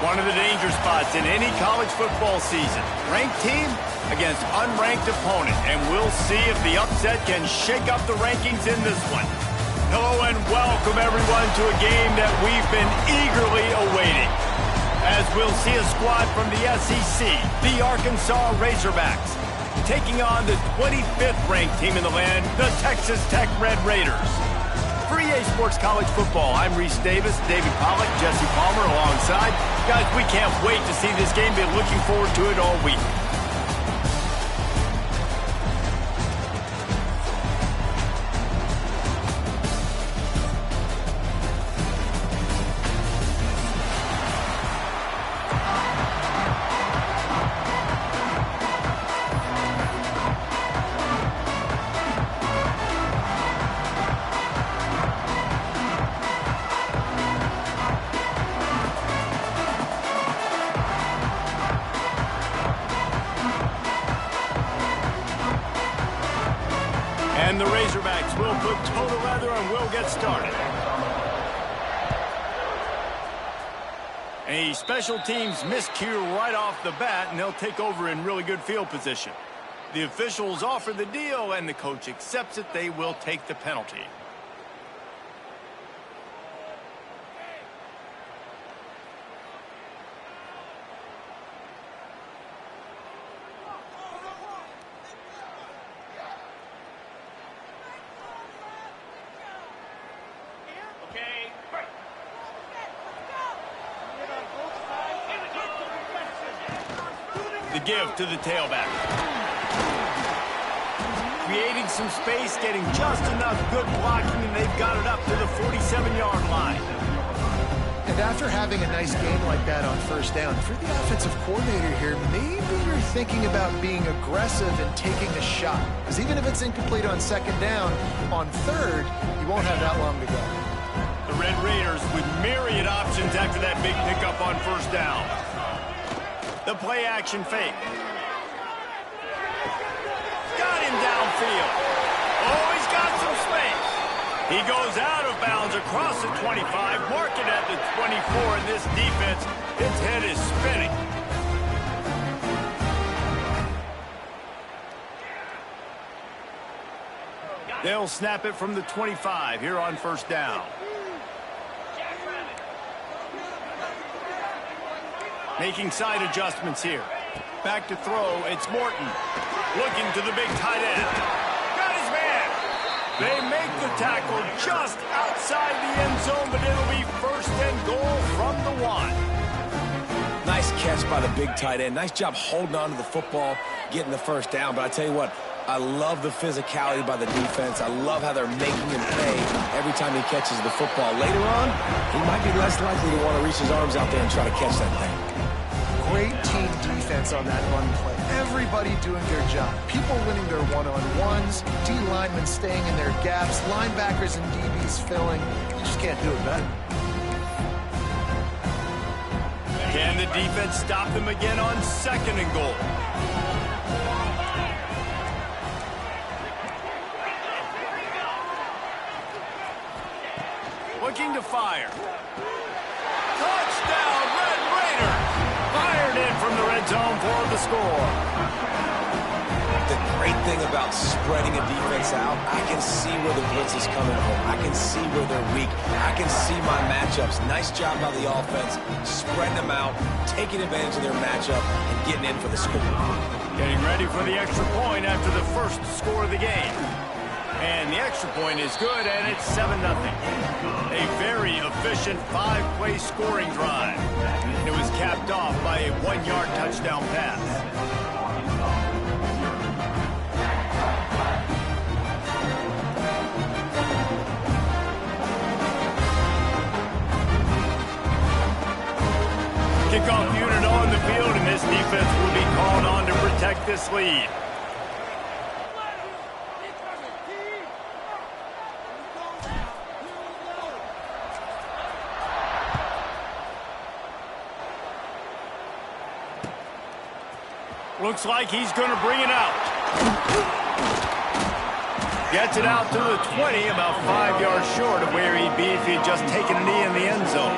One of the danger spots in any college football season. Ranked team against unranked opponent. And we'll see if the upset can shake up the rankings in this one. Hello and welcome everyone to a game that we've been eagerly awaiting. As we'll see a squad from the SEC, the Arkansas Razorbacks, taking on the 25th ranked team in the land, the Texas Tech Red Raiders. For EA Sports College Football, I'm Reese Davis, David Pollack, Jesse Palmer alongside. Guys, we can't wait to see this game. Been looking forward to it all week. And the Razorbacks will put total leather and we'll get started. A special teams miscue right off the bat, and they'll take over in really good field position. The officials offer the deal, and the coach accepts it. They will take the penalty. The give to the tailback. Creating some space, getting just enough good blocking, and they've got it up to the 47-yard line. And after having a nice game like that on first down, if you're the offensive coordinator here, maybe you're thinking about being aggressive and taking a shot. Because even if it's incomplete on second down, on third, you won't have that long to go. The Red Raiders with myriad options after that big pickup on first down. The play-action fake. Got him downfield. Oh, he's got some space. He goes out of bounds across the 25, marking at the 24, and this defense, its head is spinning. They'll snap it from the 25 here on first down. Making side adjustments here. Back to throw, it's Morton. Looking to the big tight end. Got his man. They make the tackle just outside the end zone, but it'll be first and goal from the 1. Nice catch by the big tight end. Nice job holding on to the football, getting the first down. But I tell you what, I love the physicality by the defense. I love how they're making him pay every time he catches the football. Later on, he might be less likely to want to reach his arms out there and try to catch that thing. Great team defense on that run play. Everybody doing their job. People winning their one-on-ones, D linemen staying in their gaps, linebackers and DBs filling. You just can't do it better. Can the defense stop them again on second and goal? Looking to fire. Touchdown, Red Raiders! Fired in from the red zone for the score. The great thing about spreading a defense out, I can see where the blitz is coming home. I can see where they're weak. I can see my matchups. Nice job by the offense, spreading them out, taking advantage of their matchup, and getting in for the score. Getting ready for the extra point after the first score of the game. And the extra point is good, and it's 7-0. A very efficient 5-play scoring drive. And it was capped off by a 1-yard touchdown pass. Kickoff unit on the field, and this defense will be called on to protect this lead. Looks like he's going to bring it out. Gets it out to the 20, about 5 yards short of where he'd be if he had just taken a knee in the end zone.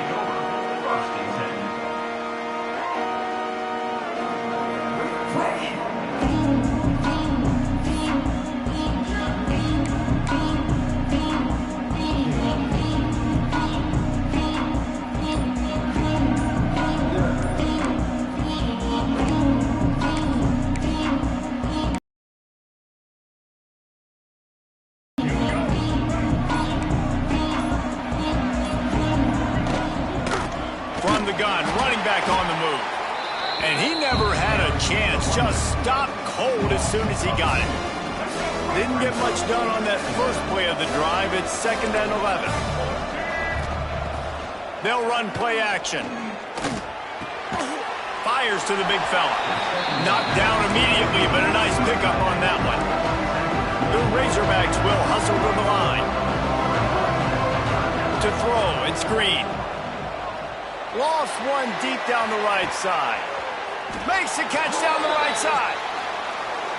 From the gun, running back on the move. And he never had a chance. Just stopped cold as soon as he got it. Didn't get much done on that first play of the drive. It's 2nd and 11. They'll run play action. Fires to the big fella. Knocked down immediately, but a nice pickup on that one. The Razorbacks will hustle to the line. To throw, it's Green. Lost one deep down the right side. Makes the catch down the right side.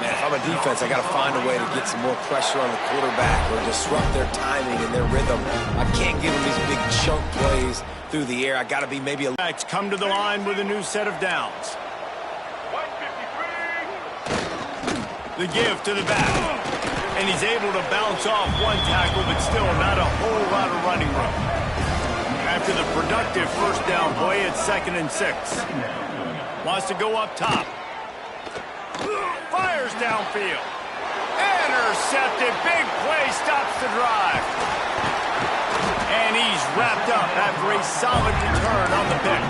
Man, if I'm a defense, I got to find a way to get some more pressure on the quarterback or disrupt their timing and their rhythm. I can't give them these big chunk plays through the air. I got to be maybe a... Come to the line with a new set of downs. The give to the back. And he's able to bounce off one tackle, but still not a whole lot of running room. After the productive first down play, it's 2nd and 6. Wants to go up top. Fires downfield. Intercepted. Big play stops the drive. And he's wrapped up after a solid return on the pick.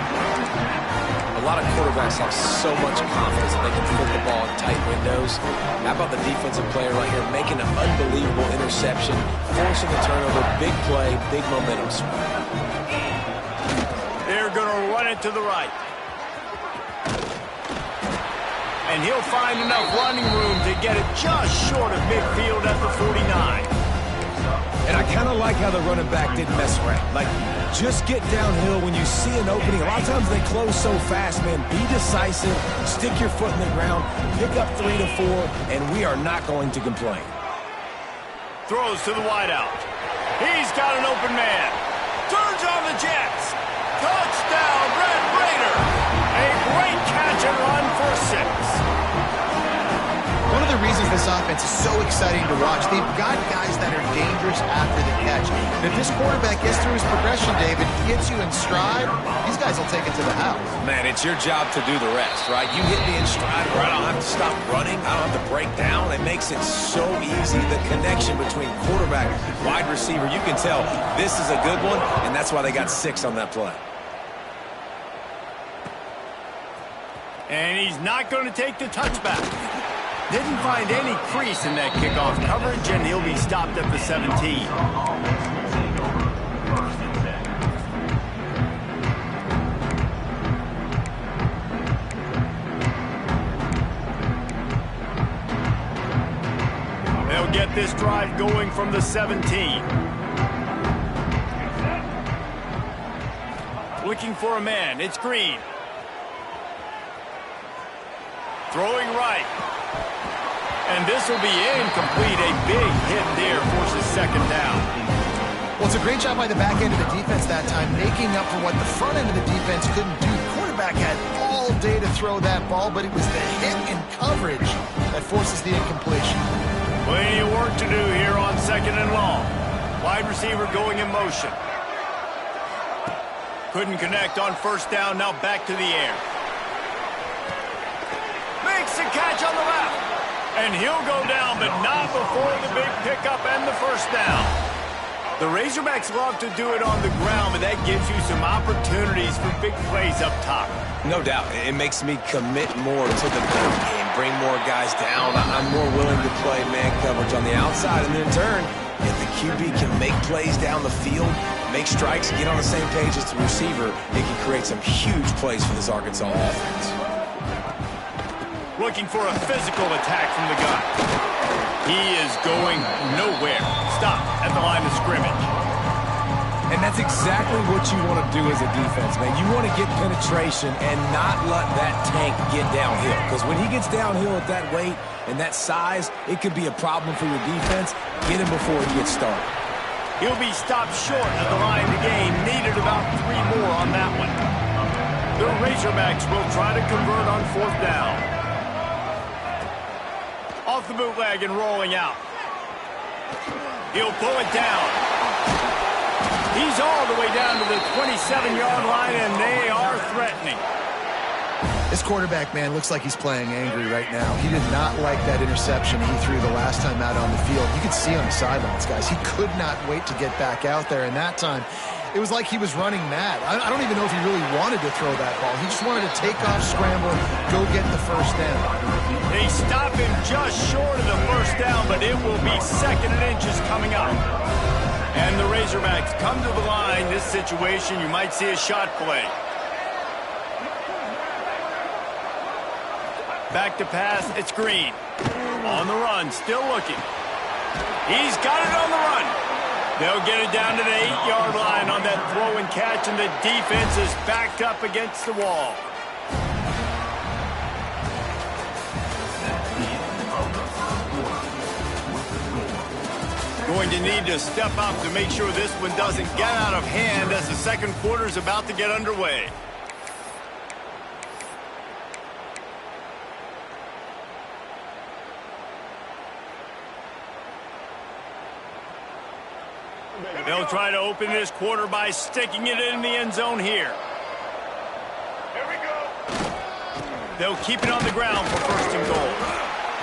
A lot of quarterbacks have so much confidence that they can fit the ball in tight windows. How about the defensive player right here making an unbelievable interception, forcing a turnover, big play, big momentum swing. They're going to run it to the right. And he'll find enough running room to get it just short of midfield at the 49. And I kind of like how the running back didn't mess around. Like, just get downhill when you see an opening. A lot of times they close so fast, man. Be decisive, stick your foot in the ground, pick up 3 to 4, and we are not going to complain. Throws to the wideout. He's got an open man. Turns on the Jets. Touchdown, Red Raider. A great catch and run for 6. One of the reasons this offense is so exciting to watch, they've got guys that are dangerous after the catch. And if this quarterback gets through his progression, David, gets you in stride, these guys will take it to the house. Man, it's your job to do the rest, right? You hit me in stride where I don't have to stop running. I don't have to break down. It makes it so easy. The connection between quarterback, wide receiver, you can tell this is a good one, and that's why they got 6 on that play. And he's not going to take the touchback. Didn't find any crease in that kickoff coverage, and he'll be stopped at the 17. They'll get this drive going from the 17. Looking for a man. It's Green. Throwing right. And this will be incomplete. A big hit there forces 2nd down. Well, it's a great job by the back end of the defense that time, making up for what the front end of the defense couldn't do. The quarterback had all day to throw that ball, but it was the hit and coverage that forces the incompletion. Plenty of work to do here on 2nd and long. Wide receiver going in motion. Couldn't connect on 1st down. Now back to the air. Makes the catch on the left. And he'll go down, but not before the big pickup and the 1st down. The Razorbacks love to do it on the ground, but that gives you some opportunities for big plays up top. No doubt. It makes me commit more to the big game, bring more guys down. I'm more willing to play man coverage on the outside. And then in turn, if the QB can make plays down the field, make strikes, get on the same page as the receiver, it can create some huge plays for this Arkansas offense. Looking for a physical attack from the gun. He is going nowhere. Stop at the line of scrimmage. And that's exactly what you want to do as a defense, man. You want to get penetration and not let that tank get downhill. Because when he gets downhill at that weight and that size, it could be a problem for your defense. Get him before he gets started. He'll be stopped short at the line of the game. Needed about 3 more on that one. The Razorbacks will try to convert on 4th down. Off the bootleg and rolling out. He'll pull it down. He's all the way down to the 27-yard line, and they are threatening. This quarterback, man, looks like he's playing angry right now. He did not like that interception he threw the last time out on the field. You could see on the sidelines, guys. He could not wait to get back out there, and that time It was like he was running mad. I don't even know if he really wanted to throw that ball. He just wanted to take off, scramble, go get the first down. They stop him just short of the first down, but it will be 2nd and inches coming up. And the Razorbacks come to the line. This situation, you might see a shot play. Back to pass, it's Green. On the run, still looking. He's got it on the run. They'll get it down to the 8-yard line on that throw and catch, and the defense is backed up against the wall. Going to need to step up to make sure this one doesn't get out of hand as the second quarter is about to get underway. They'll try to open this quarter by sticking it in the end zone here. Here we go. They'll keep it on the ground for 1st and goal.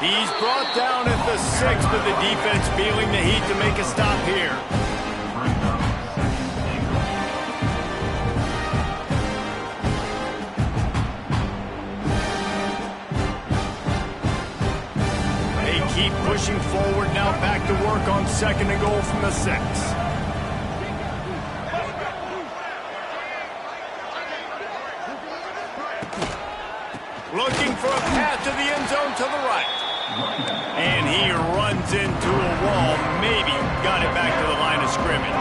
He's brought down at the 6, but the defense feeling the heat to make a stop here. They keep pushing forward now, back to work on 2nd and goal from the 6. Looking for a path to the end zone to the right. And he runs into a wall. Maybe got it back to the line of scrimmage.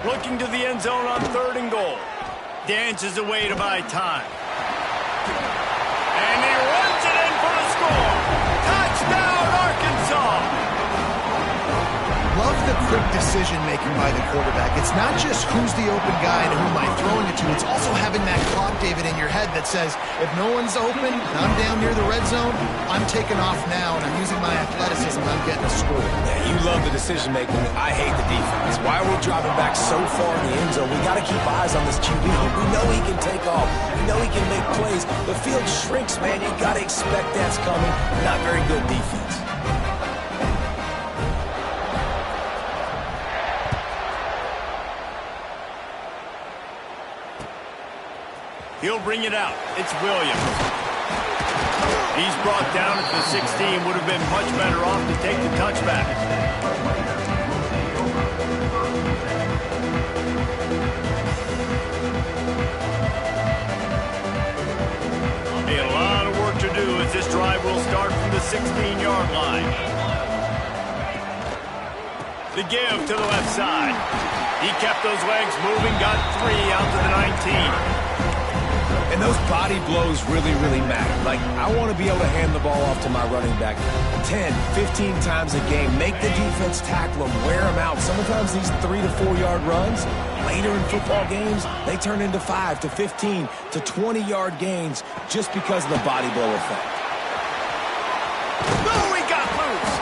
Looking to the end zone on 3rd and goal. Dances away to buy time. And he runs it in for the score. Touchdown, Arkansas. Love the quick decision-making by the quarterback. It's not just who's the open guy and who am I throwing it to. It's also having that clock, David, in your head that says, if no one's open and I'm down near the red zone, I'm taking off now, and I'm using my athleticism, and I'm getting a score. Yeah, you love the decision-making. I hate the defense. Why are we dropping back so far in the end zone? We got to keep eyes on this QB. We know he can take off. We know he can make plays. The field shrinks, man. You got to expect that's coming. Not very good defense. He'll bring it out. It's Williams. He's brought down at the 16. Would have been much better off to take the touchback. A lot of work to do as this drive will start from the 16-yard line. The give to the left side. He kept those legs moving, got 3 out to the 19. And those body blows really, really matter. Like, I want to be able to hand the ball off to my running back 10, 15 times a game. Make the defense tackle them, wear them out. Sometimes these 3 to 4 yard runs, later in football games, they turn into 5 to 15 to 20 yard gains just because of the body blow effect. Oh, he got loose.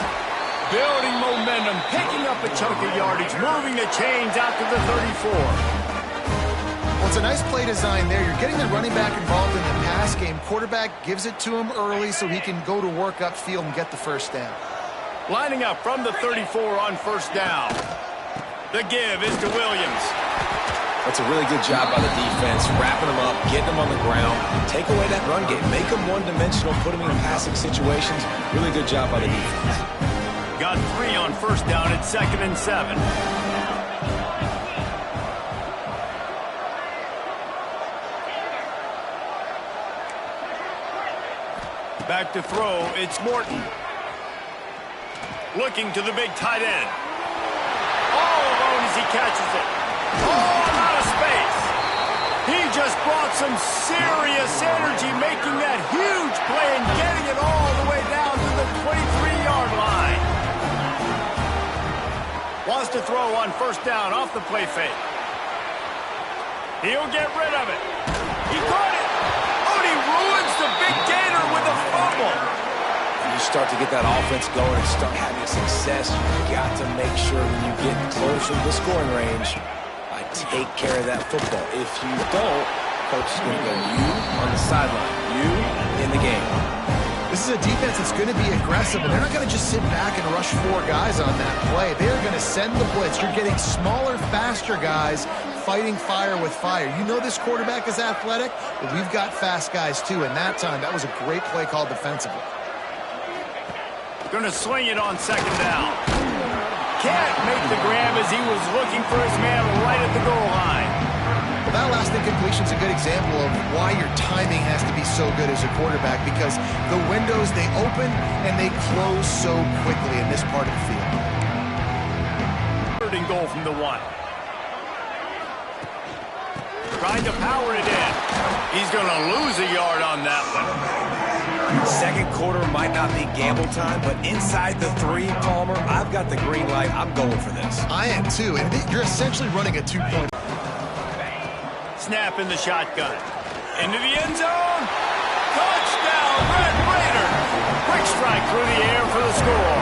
Building momentum, picking up a chunk of yardage, moving the chains out to the 34. Well, it's a nice play design there. You're getting the running back involved in the pass game. Quarterback gives it to him early so he can go to work upfield and get the first down. Lining up from the 34 on 1st down. The give is to Williams. That's a really good job by the defense, wrapping them up, getting them on the ground, take away that run game, make them one-dimensional, put them in passing situations. Really good job by the defense. Got 3 on 1st down at 2nd and 7. Back to throw, it's Morton. Looking to the big tight end. All alone as he catches it. Oh, out of space. He just brought some serious energy, making that huge play and getting it all the way down to the 23-yard line. Wants to throw on 1st down off the play fake. He'll get rid of it. He caught it. Oh, and he ruins the big gator with a fumble. When you start to get that offense going and start having success, you got to make sure when you get closer to the scoring range, take care of that football. If you don't, coach is going to go, you on the sideline, you in the game. This is a defense that's going to be aggressive, and they're not going to just sit back and rush 4 guys on that play. They're going to send the blitz. You're getting smaller, faster guys fighting fire with fire. You know this quarterback is athletic, but we've got fast guys too. And that time, that was a great play call defensively. Going to swing it on second down. Can't make the grab as he was looking for his man right at the goal line. Well, that last incompletion is a good example of why your timing has to be so good as a quarterback, because the windows, they open and they close so quickly in this part of the field. Third and goal from the 1. Trying to power it in. He's going to lose a yard on that one. Second quarter might not be gamble time, but inside the 3, Palmer, I've got the green light. I'm going for this. I am too, and you're essentially running a 2-point. Snap in the shotgun. Into the end zone. Touchdown, Red Raider. Quick strike through the air for the score.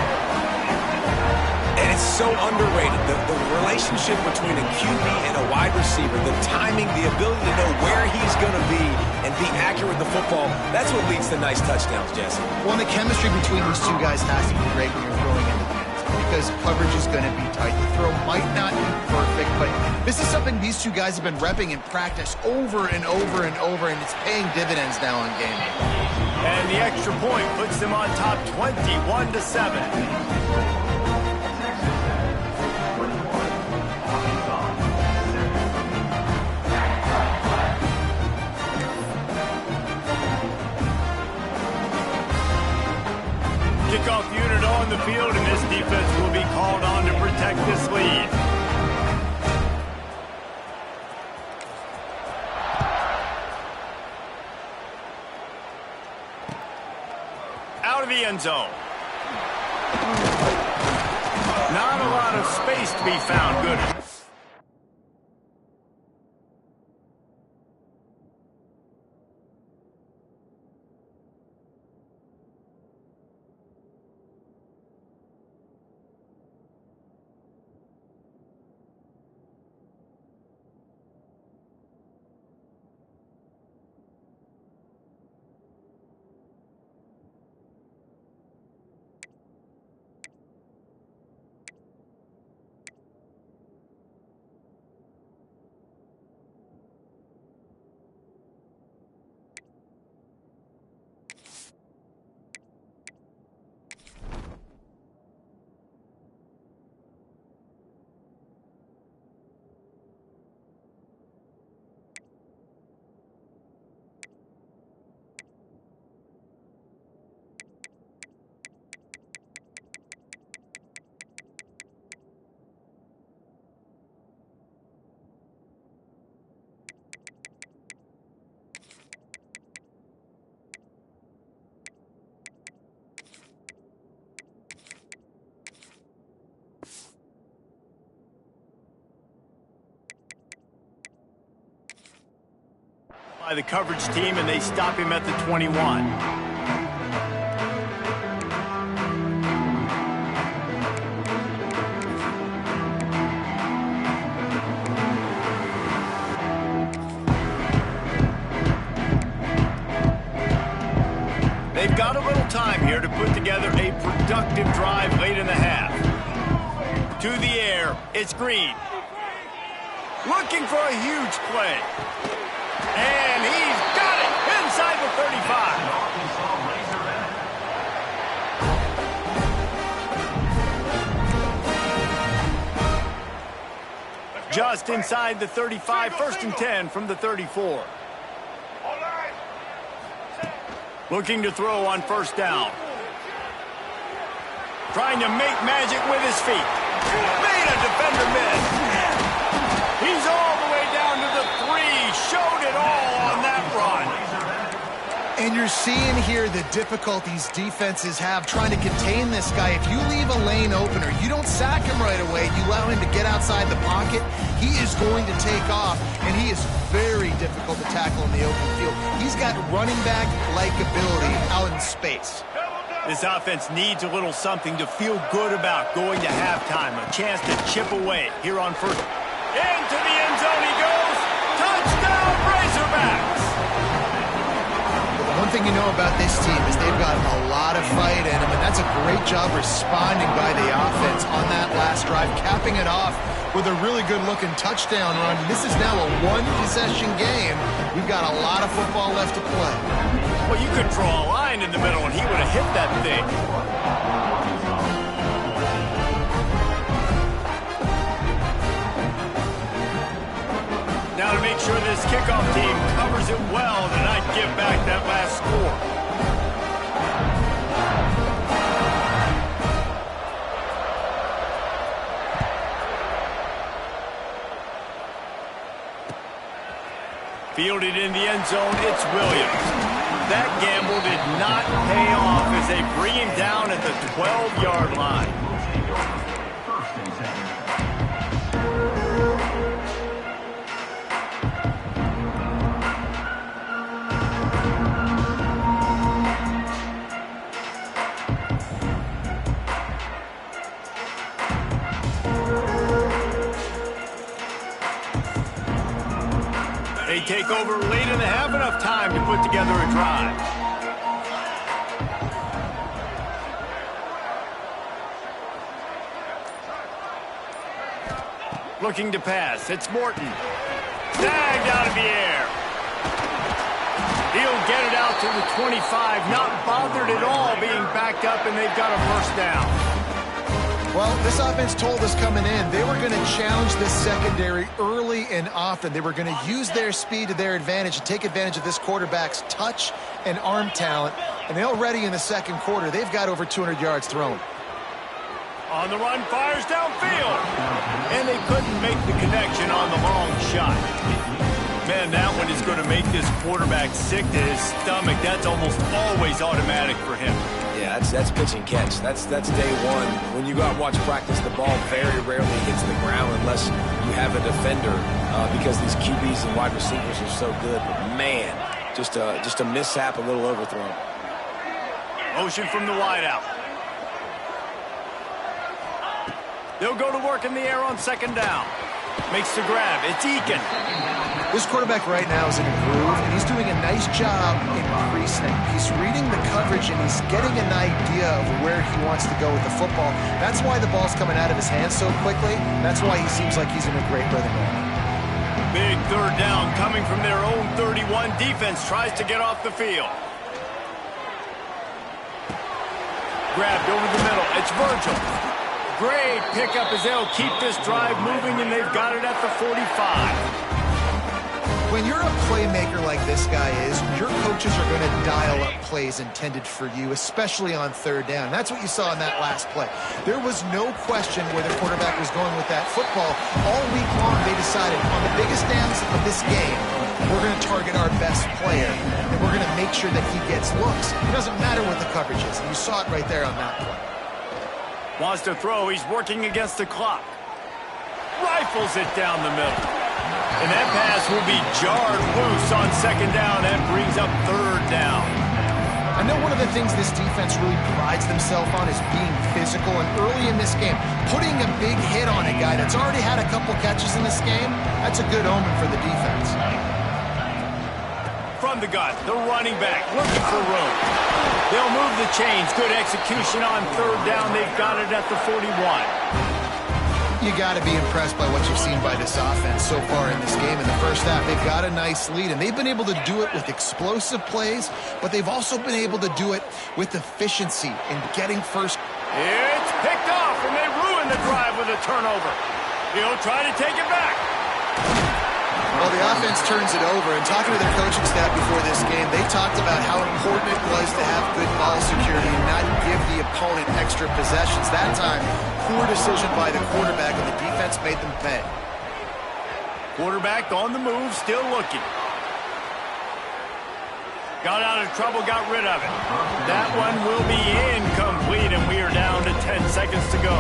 And it's so underrated, the relationship between a QB and a wide receiver, the timing, the ability to know where he's going to be and be accurate with the football, that's what leads to nice touchdowns, Jesse. Well, the chemistry between these 2 guys has to be great when you're throwing in the hands, because coverage is going to be tight. The throw might not be perfect, but this is something these 2 guys have been repping in practice over and over and over, and it's paying dividends now on game day. And the extra point puts them on top 21-7. Kickoff unit on the field, and this defense will be called on to protect this lead. Out of the end zone. Not a lot of space to be found. Good. By the coverage team, and they stop him at the 21. They've got a little time here to put together a productive drive late in the half. To the air, it's Green. Looking for a huge play. And he's got it inside the 35. Just inside the 35, 1st and 10 from the 34. Looking to throw on 1st down. Trying to make magic with his feet. Made a defender miss. He's all the way down to the 3. Showed it all on that run. And you're seeing here the difficulties defenses have trying to contain this guy. If you leave a lane open or you don't sack him right away, you allow him to get outside the pocket, he is going to take off, and he is very difficult to tackle in the open field. He's got running back-like ability out in space. This offense needs a little something to feel good about going to halftime. A chance to chip away here on 1st. Into the end zone he goes. Touchdown, Razorbacks! One thing thing you know about this team is they've got a lot of fight in them, and that's a great job responding by the offense on that last drive, capping it off with a really good-looking touchdown run. This is now a one-possession game. We've got a lot of football left to play. Well, you could draw a line in the middle, and he would have hit that thing. Now to make sure this kickoff team covers it well to not give back that last score. Fielded in the end zone, it's Williams. That gamble did not pay off as they bring him down at the 12-yard line. They take over late in the half, enough time to put together a drive. Looking to pass, it's Morton. Snagged out of the air. He'll get it out to the 25, not bothered at all being backed up, and they've got a first down. Well, this offense told us coming in they were going to challenge this secondary early and often. They were going to use their speed to their advantage and take advantage of this quarterback's touch and arm talent. And they already in the second quarter, they've got over 200 yards thrown. On the run, fires downfield. And they couldn't make the connection on the long shot. Man, that one is going to make this quarterback sick to his stomach. That's almost always automatic for him. Yeah, that's pitch and catch. That's day one. When you go out and watch practice, the ball very rarely hits the ground unless you have a defender because these QBs and wide receivers are so good. But man, just a mishap, a little overthrown. Motion from the wideout. They'll go to work in the air on second down. Makes the grab. It's Eakin. This quarterback right now is in a groove, and he's doing a nice job increasing. He's reading the coverage, and he's getting an idea of where he wants to go with the football. That's why the ball's coming out of his hands so quickly. That's why he seems like he's in a great rhythm right now. Big third down coming from their own 31. Defense tries to get off the field. Grabbed over the middle. It's Virgil. Great pickup as they'll keep this drive moving, and they've got it at the 45. When you're a playmaker like this guy is, your coaches are going to dial up plays intended for you, especially on third down. That's what you saw in that last play. There was no question where the quarterback was going with that football. All week long, they decided on the biggest downs of this game, we're going to target our best player, and we're going to make sure that he gets looks. It doesn't matter what the coverage is, and you saw it right there on that play. Wants to throw. He's working against the clock. Rifles it down the middle. And that pass will be jarred loose on second down. That brings up third down. I know one of the things this defense really prides themselves on is being physical. And early in this game, putting a big hit on a guy that's already had a couple catches in this game, that's a good omen for the defense. From the gun, the running back looking for room. They'll move the chains. Good execution on third down. They've got it at the 41. You got to be impressed by what you've seen by this offense so far in this game. In the first half, they've got a nice lead, and they've been able to do it with explosive plays, but they've also been able to do it with efficiency in getting first. It's picked off, and they ruin the drive with a turnover. He'll try to take it back. Well, the offense turns it over, and talking to their coaching staff before this game, they talked about how important it was to have good ball security and not give the opponent extra possessions. That time, poor decision by the quarterback, and the defense made them pay. Quarterback on the move, still looking. Got out of trouble, got rid of it. That one will be incomplete, and we are down to 10 seconds to go.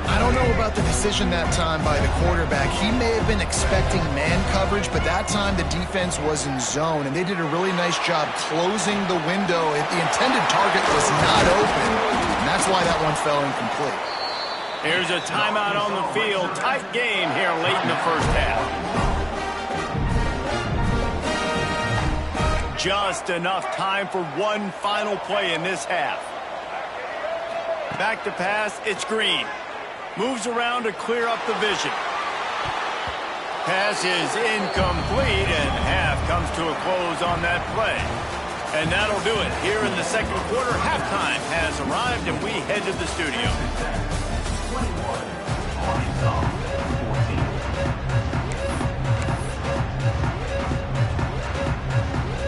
I don't know about the decision that time by the quarterback. He may have been expecting man coverage, but that time the defense was in zone, and they did a really nice job closing the window. The intended target was not open, and that's why that one fell incomplete. Here's a timeout on the field. Tight game here late in the first half. just enough time for one final play in this half. Back to pass, it's Green. Moves around to clear up the vision. Pass is incomplete, and half comes to a close on that play. And that'll do it. Here in the second quarter, halftime has arrived, and we head to the studio.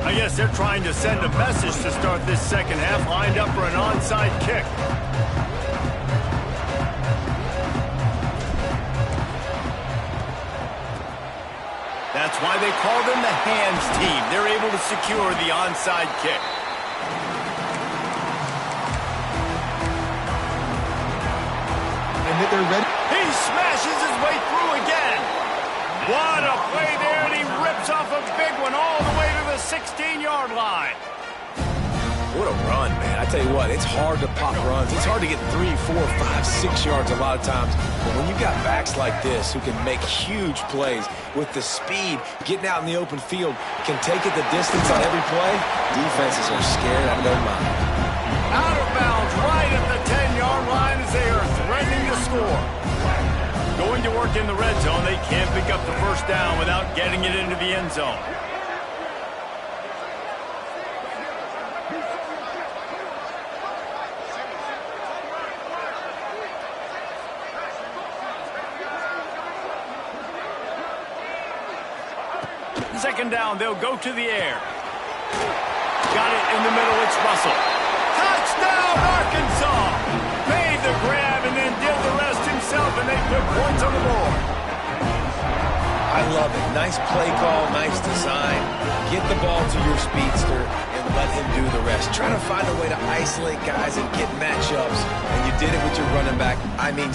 I guess they're trying to send a message to start this second half, lined up for an onside kick. That's why they call them the hands team. They're able to secure the onside kick. And they're ready. He smashes his way through again. What a play there, and he rips off a big one all the way to the 16-yard line. What a run, man. I tell you what, it's hard to pop runs. It's hard to get 3, 4, 5, 6 yards a lot of times. But when you've got backs like this who can make huge plays with the speed, getting out in the open field, can take it the distance on every play, defenses are scared out of their mind. Out of bounds right at the 10-yard line as they are threatening to score. Going to work in the red zone, they can't pick up the first down without getting it into the end zone. Second down, they'll go to the air. Got it in the middle, it's Russell. Touchdown, Arkansas! Made the grab and then did the rest himself, and they put points on the board. I love it. Nice play call, nice design. Get the ball to your speedster and let him do the rest. Try to find a way to isolate guys and get matchups, and you did it with your running back,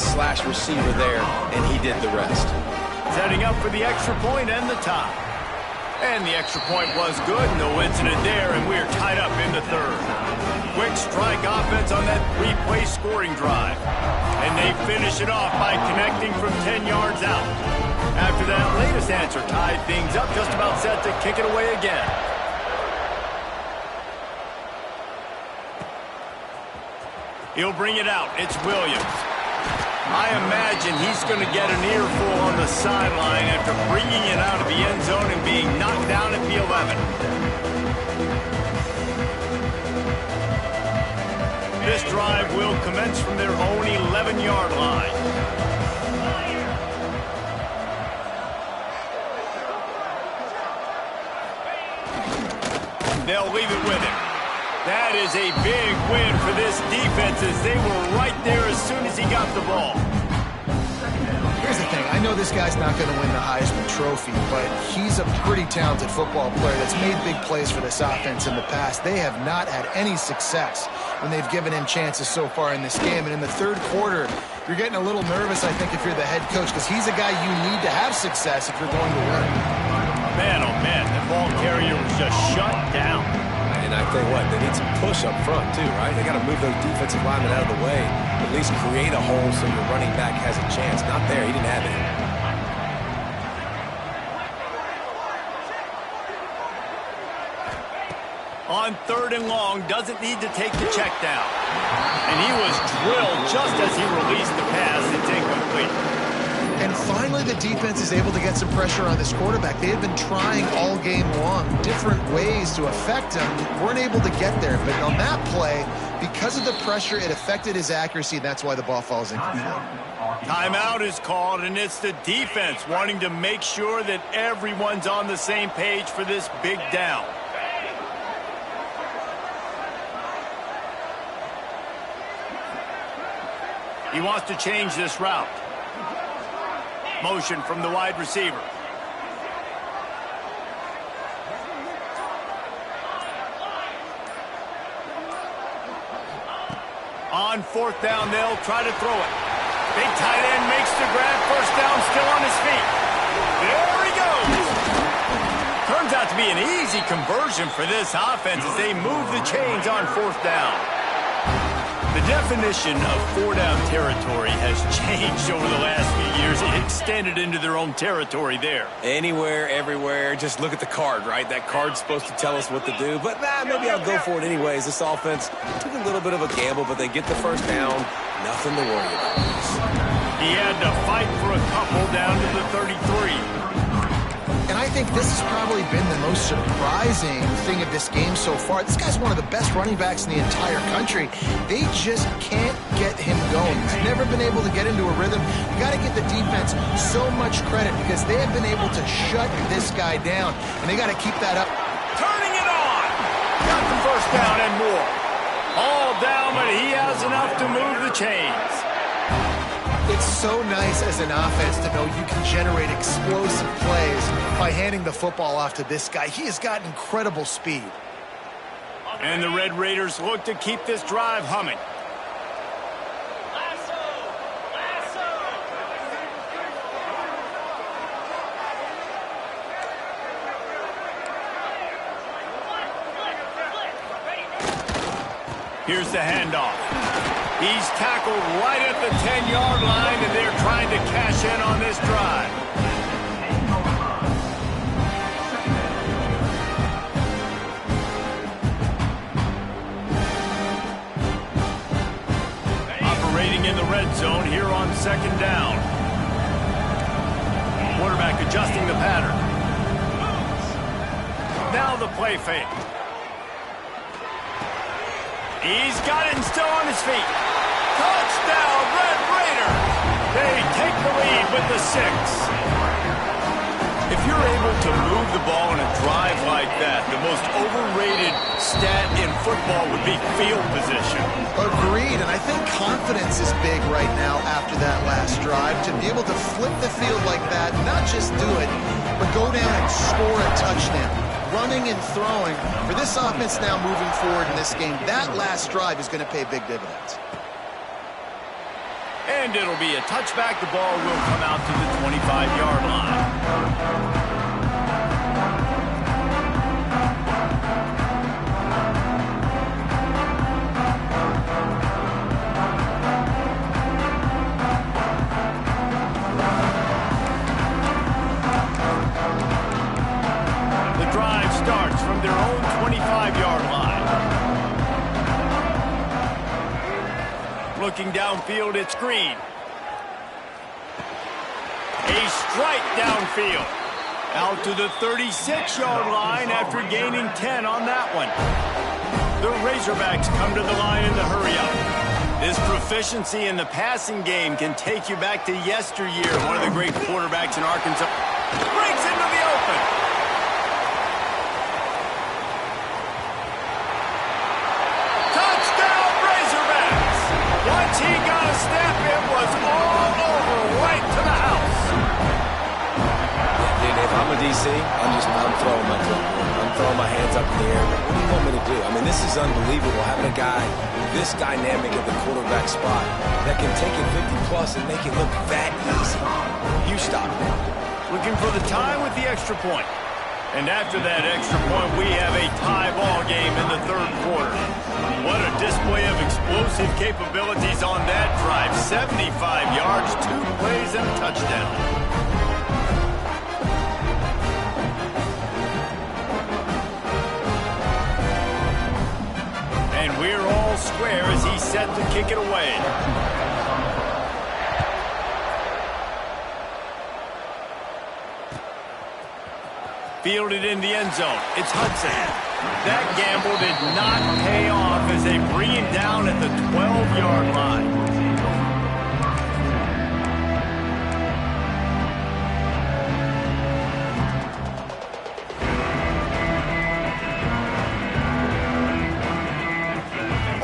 slash receiver there, and he did the rest. Setting up for the extra point and the tie. And the extra point was good, no incident there, and we're tied up in the third. Quick strike offense on that 3-play scoring drive. And they finish it off by connecting from 10 yards out. After that latest answer tied things up, just about set to kick it away again. He'll bring it out. It's Williams. I imagine he's going to get an earful on the sideline after bringing it out of the end zone and being knocked down at the 11. This drive will commence from their own 11-yard line. They'll leave it with him. That is a big win for this defense as they were right there as soon as he got the ball. Here's the thing. I know this guy's not going to win the Heisman Trophy, but he's a pretty talented football player that's made big plays for this offense in the past. They have not had any success when they've given him chances so far in this game. And in the third quarter, you're getting a little nervous, I think, if you're the head coach, because he's a guy you need to have success if you're going to win. Man, oh man, the ball carrier was just shut down. And I tell you what, they need some push up front too, right? They got to move those defensive linemen out of the way, at least create a hole so your running back has a chance. Not there, he didn't have it. On 3rd and long, doesn't need to take the check down. And he was drilled just as he released the pass. It's incomplete. And finally, the defense is able to get some pressure on this quarterback. They had been trying all game long different ways to affect him. Weren't able to get there. But on that play, because of the pressure, it affected his accuracy. That's why the ball falls incomplete. Timeout is called, and it's the defense wanting to make sure that everyone's on the same page for this big down. He wants to change this route. Motion from the wide receiver. On 4th down, they'll try to throw it. Big tight end makes the grab. First down, still on his feet. There he goes. Turns out to be an easy conversion for this offense as they move the chains on 4th down. The definition of four-down territory has changed over the last few years. It extended into their own territory there. Anywhere, everywhere, just look at the card, right? That card's supposed to tell us what to do, but maybe I'll go for it anyways. This offense took a little bit of a gamble, but they get the first down. Nothing to worry about. He had to fight for a couple down to the 33. And I think this has probably been the most surprising thing of this game so far. This guy's one of the best running backs in the entire country. They just can't get him going. He's never been able to get into a rhythm. You got to give the defense so much credit because they have been able to shut this guy down, and they got to keep that up. Turning it on. Got the first down and more. All down, but he has enough to move the chains. It's so nice as an offense to know you can generate explosive plays by handing the football off to this guy. He has got incredible speed. And the Red Raiders look to keep this drive humming. Here's the handoff. He's tackled right at the 10-yard line, and they're trying to cash in on this drive. Operating in the red zone here on second down. Quarterback adjusting the pattern. Now the play fake. He's got it and still on his feet. Touchdown, Red Raiders! They take the lead with the 6. If you're able to move the ball in a drive like that, the most overrated stat in football would be field position. Agreed, and I think confidence is big right now after that last drive. To be able to flip the field like that, not just do it, but go down and score a touchdown. Running and throwing. For this offense now moving forward in this game, that last drive is going to pay big dividends. And it'll be a touchback. The ball will come out to the 25-yard line. Starts from their own 25-yard line. Looking downfield, it's Green. A strike downfield. Out to the 36-yard line after gaining 10 on that one. The Razorbacks come to the line in the hurry-up. This proficiency in the passing game can take you back to yesteryear. One of the great quarterbacks in Arkansas breaks into the open. Once he got a step, it was all over, right to the house. Dude, if I'm a DC, I'm throwing my clipboard. I'm throwing my hands up in the air. What do you want me to do? I mean, this is unbelievable, having a guy this dynamic at the quarterback spot that can take it 50-plus and make it look that easy. You stop it. Looking for the tie with the extra point. And after that extra point, we have a tie ball game in the third quarter. What a display of explosive capabilities on that drive. 75 yards, 2 plays, and a touchdown. And we're all square as he's set to kick it away. Fielded in the end zone. It's Hudson. That gamble did not pay off as they bring him down at the 12-yard line.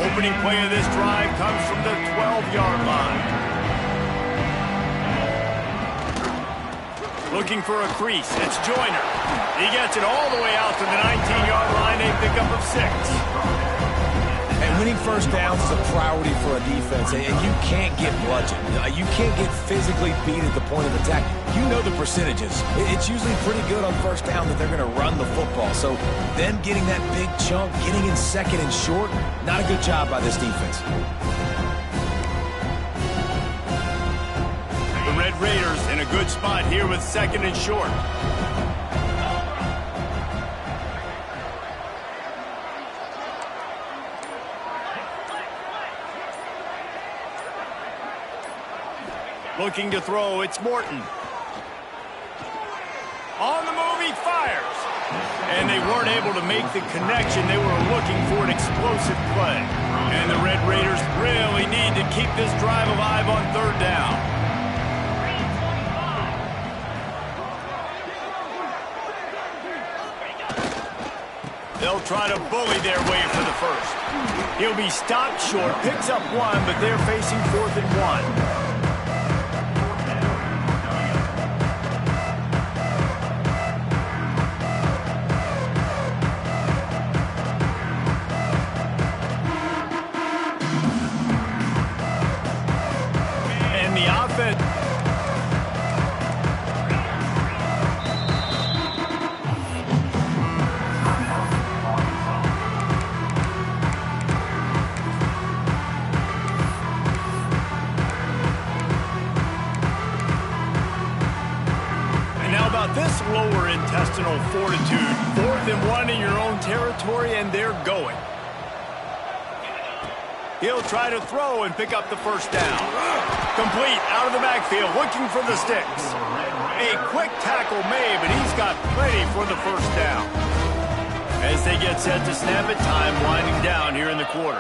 Opening play of this drive comes from the 12-yard line. Looking for a crease. It's Joyner. He gets it all the way out to the 19-yard line, a pickup of 6. And Winning first downs is a priority for a defense, and you can't get bludgeoned. You can't get physically beat at the point of attack. You know the percentages. It's usually pretty good on first down that they're going to run the football. So them getting that big chunk, getting in second and short, not a good job by this defense. The Red Raiders in a good spot here with second and short. Looking to throw, it's Morton. On the move, he fires. And they weren't able to make the connection. They were looking for an explosive play. And the Red Raiders really need to keep this drive alive on third down. They'll try to bully their way for the first. He'll be stopped short, picks up one, but they're facing 4th and 1. This lower intestinal fortitude, 4th and 1 in your own territory, and they're going. He'll try to throw and pick up the first down. Complete out of the backfield, looking for the sticks. A quick tackle made, but he's got plenty for the first down. As they get set to snap it, time winding down here in the quarter.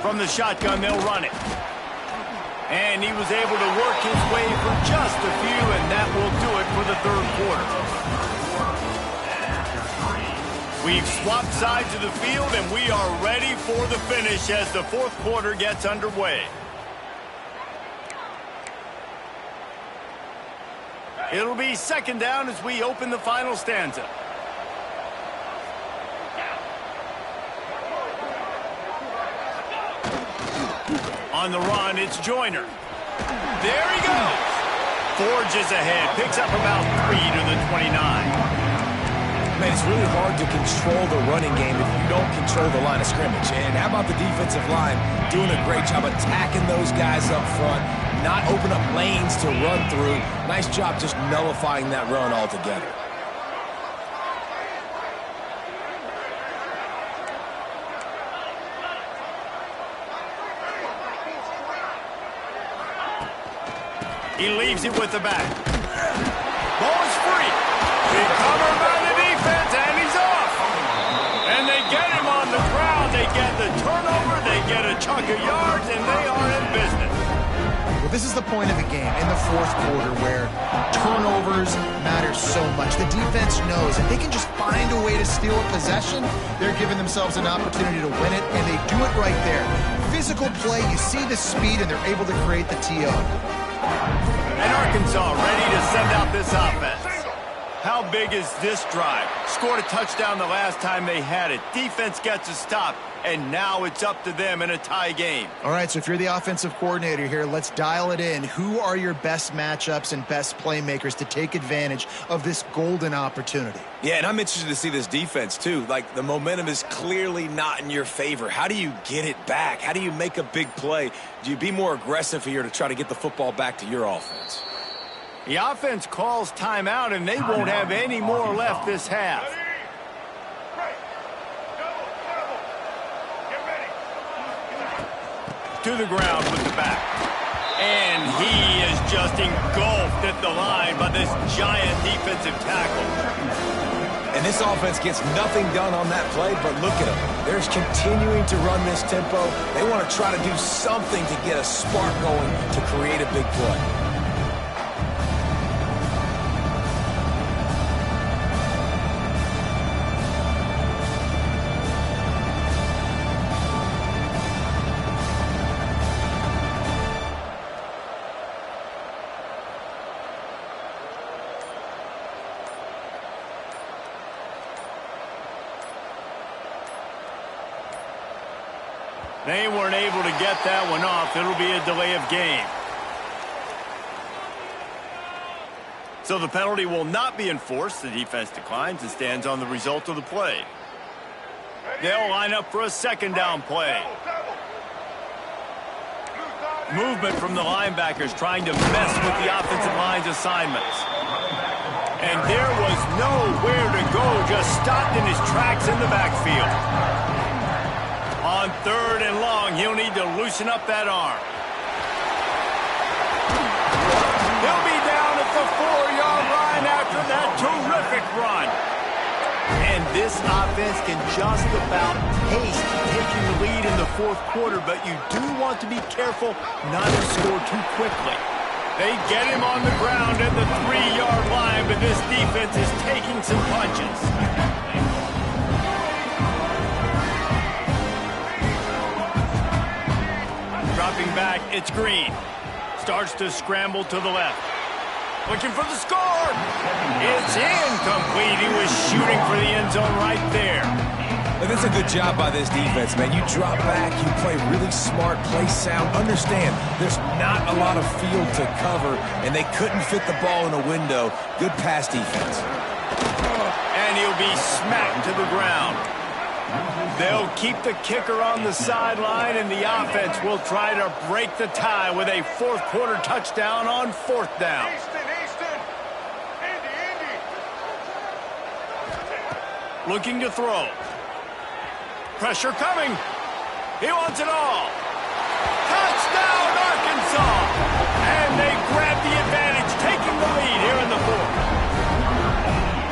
From the shotgun, they'll run it. And he was able to work his way for just a few, and that will do it for the third quarter. We've swapped sides of the field, and we are ready for the finish as the fourth quarter gets underway. It'll be second down as we open the final stanza. On the run, it's Joyner. There he goes. Forges ahead, picks up about 3 to the 29. Man, it's really hard to control the running game if you don't control the line of scrimmage. And how about the defensive line doing a great job attacking those guys up front, not open up lanes to run through. Nice job just nullifying that run altogether. He leaves it with the back. Ball is free. Big cover by the defense, and he's off. And they get him on the ground. They get the turnover. They get a chunk of yards, and they are in business. Well, this is the point of the game in the fourth quarter where turnovers matter so much. The defense knows if they can just find a way to steal a possession, they're giving themselves an opportunity to win it, and they do it right there. Physical play, you see the speed, and they're able to create the TO. And Arkansas ready to send out this offense. How big is this drive? Scored a touchdown the last time they had it. Defense gets a stop, and now it's up to them in a tie game. All right, so if you're the offensive coordinator here, let's dial it in. Who are your best matchups and best playmakers to take advantage of this golden opportunity? Yeah, and I'm interested to see this defense, too. Like, the momentum is clearly not in your favor. How do you get it back? How do you make a big play? Do you be more aggressive here to try to get the football back to your offense? The offense calls timeout, and they won't have any more left this half. To the ground with the back. And he is just engulfed at the line by this giant defensive tackle. And this offense gets nothing done on that play, but look at them. They're continuing to run this tempo. They want to try to do something to get a spark going to create a big play. They weren't able to get that one off. It'll be a delay of game. So the penalty will not be enforced. The defense declines and stands on the result of the play. They'll line up for a second down play. Movement from the linebackers trying to mess with the offensive line's assignments. And there was nowhere to go, just stopped in his tracks in the backfield. On 3rd and long, he'll need to loosen up that arm. He'll be down at the 4-yard line after that terrific run. And this offense can just about taste taking the lead in the 4th quarter, but you do want to be careful not to score too quickly. They get him on the ground at the 3-yard line, but this defense is taking some punches. Dropping back, it's Green. Starts to scramble to the left. Looking for the score. It's incomplete. He was shooting for the end zone right there. And that's a good job by this defense, man. You drop back, you play really smart, play sound. Understand, there's not a lot of field to cover, and they couldn't fit the ball in a window. Good pass defense. And he'll be smacked to the ground. They'll keep the kicker on the sideline, and the offense will try to break the tie with a 4th quarter touchdown on 4th down. Looking to throw. Pressure coming. He wants it all. Touchdown, Arkansas! And they grab the advantage, taking the lead here in the 4th.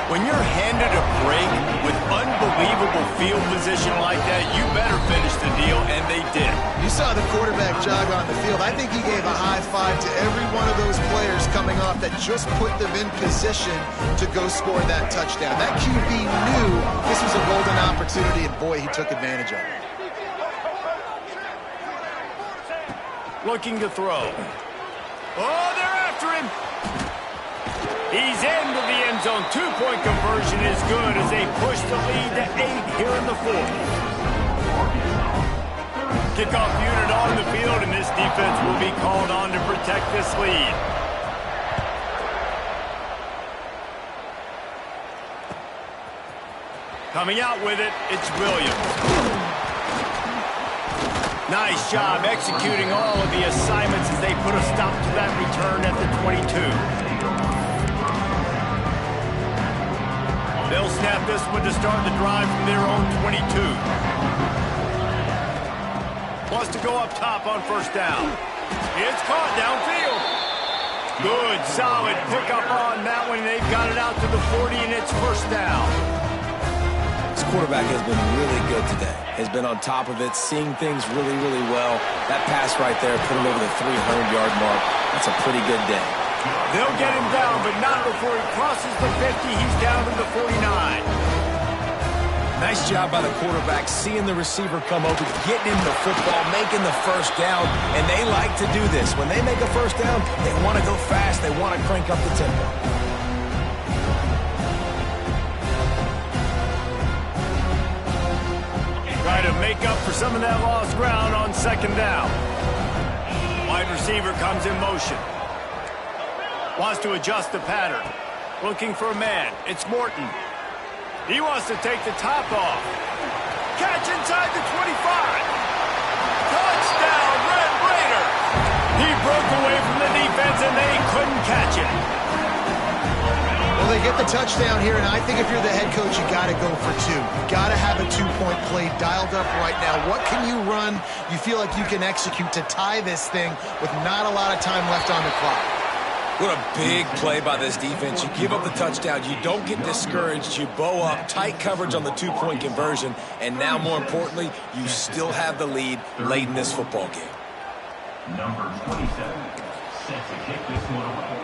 When you're handed a break with unbelievable field position like that, you better finish the deal, and they did. You saw the quarterback jog on the field. I think he gave a high five to every one of those players coming off that just put them in position to go score that touchdown. That QB knew this was a golden opportunity, and boy, he took advantage of it. Looking to throw. Oh, they're after him. He's into the end zone. 2-point conversion is good as they push the lead to 8 here in the 4th. Kickoff unit on the field, and this defense will be called on to protect this lead. Coming out with it, it's Williams. Nice job executing all of the assignments as they put a stop to that return at the 22. They'll snap this one to start the drive from their own 22. Wants to go up top on 1st down. It's caught downfield. Good, solid pickup on that one. They've got it out to the 40, and it's 1st down. This quarterback has been really good today. Has been on top of it, seeing things really, really well. That pass right there put him over the 300-yard mark. That's a pretty good day. They'll get him down, but not before he crosses the 50. He's down to the 49. Nice job by the quarterback, seeing the receiver come open, getting him the football, making the 1st down, and they like to do this. When they make a 1st down, they want to go fast. They want to crank up the tempo. Try to make up for some of that lost ground on 2nd down. Wide receiver comes in motion. Wants to adjust the pattern. Looking for a man. It's Morton. He wants to take the top off. Catch inside the 25. Touchdown, Red Raiders. He broke away from the defense, and they couldn't catch him. Well, they get the touchdown here, and I think if you're the head coach, you got to go for 2. You got to have a 2-point play dialed up right now. What can you run you feel like you can execute to tie this thing with not a lot of time left on the clock? What a big play by this defense. You give up the touchdown. You don't get discouraged. You bow up. Tight coverage on the 2-point conversion. And now, more importantly, you still have the lead late in this football game. Number 27 set to kick this one away.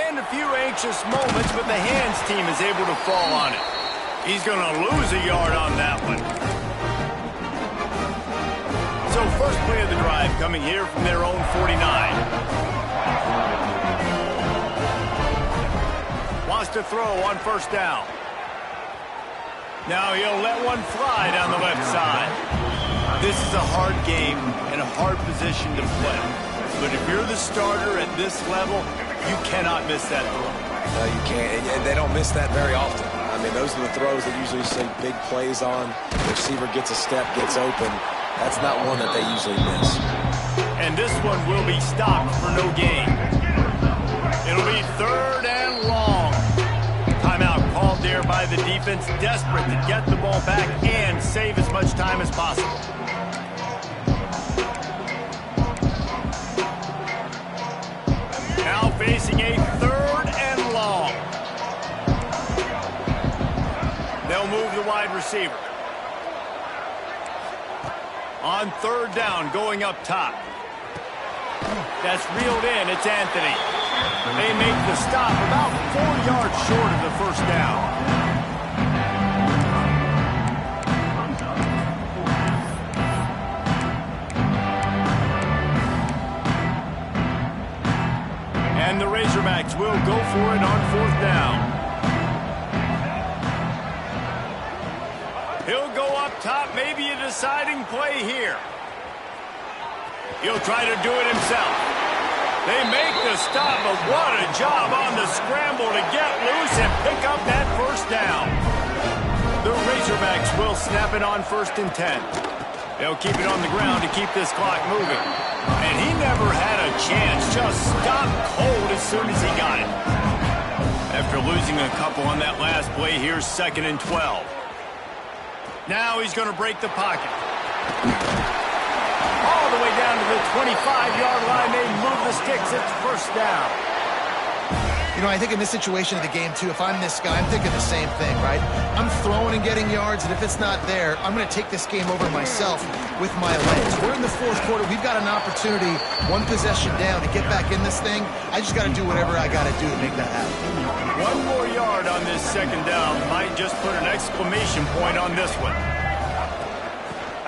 And a few anxious moments, but the hands team is able to fall on it. He's going to lose a yard on that one. So first play of the drive coming here from their own 49. Wants to throw on 1st down. Now he'll let one fly down the left side. This is a hard game and a hard position to play. But if you're the starter at this level, you cannot miss that throw. No, you can't. And they don't miss that very often. I mean, those are the throws that usually see big plays on. The receiver gets a step, gets open. That's not one that they usually miss. And this one will be stopped for no gain. It'll be 3rd and long. Timeout called there by the defense, desperate to get the ball back and save as much time as possible. Now facing a 3rd and long. They'll move the wide receiver. On 3rd down, going up top. That's reeled in. It's Anthony. They make the stop about 4 yards short of the 1st down. And the Razorbacks will go for it on 4th down. He'll go up top, maybe a deciding play here. He'll try to do it himself. They make the stop, but what a job on the scramble to get loose and pick up that 1st down. The Razorbacks will snap it on 1st and 10. They'll keep it on the ground to keep this clock moving. And he never had a chance, just stopped cold as soon as he got it. After losing a couple on that last play, here's 2nd and 12. Now he's going to break the pocket. All the way down to the 25-yard line. They move the sticks. It's 1st down. You know, I think in this situation of the game, too, if I'm this guy, I'm thinking the same thing, right? I'm throwing and getting yards, and if it's not there, I'm going to take this game over myself with my legs. We're in the 4th quarter. We've got an opportunity, 1 possession down, to get back in this thing. I just got to do whatever I got to do to make that happen. 1 more yard on this 2nd down might just put an exclamation point on this one.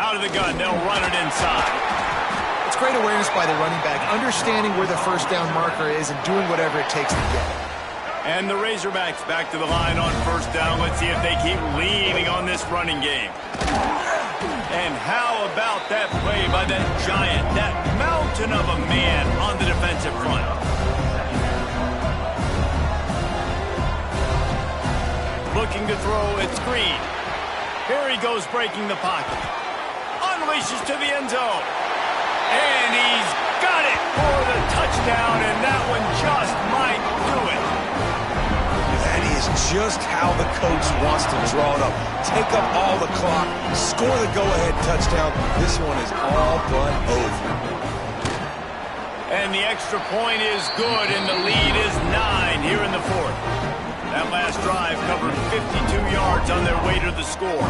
Out of the gun, they'll run it inside. It's great awareness by the running back, understanding where the 1st down marker is and doing whatever it takes to get it. And the Razorbacks back to the line on 1st down. Let's see if they keep leaning on this running game. And how about that play by that giant, that mountain of a man on the defensive front? Looking to throw, it's Green. Here he goes breaking the pocket. Unleashes to the end zone. And he's got it for the touchdown, and that one just might do it. That is just how the coach wants to draw it up. Take up all the clock, score the go-ahead touchdown. This one is all but over. And the extra point is good, and the lead is 9 here in the 4th. That last drive covered 52 yards on their way to the score.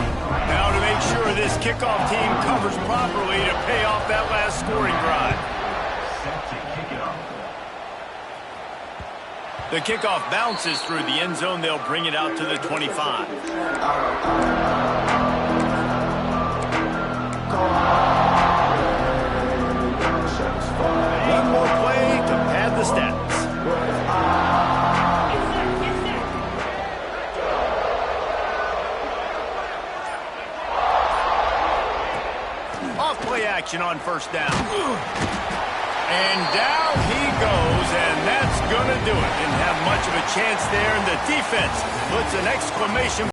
Now to make sure this kickoff team covers properly to pay off that last scoring drive. The kickoff bounces through the end zone. They'll bring it out to the 25. One more play to pad the stats. Off-play action on 1st down. And down he goes, and that's going to do it. Didn't have much of a chance there, and the defense puts an exclamation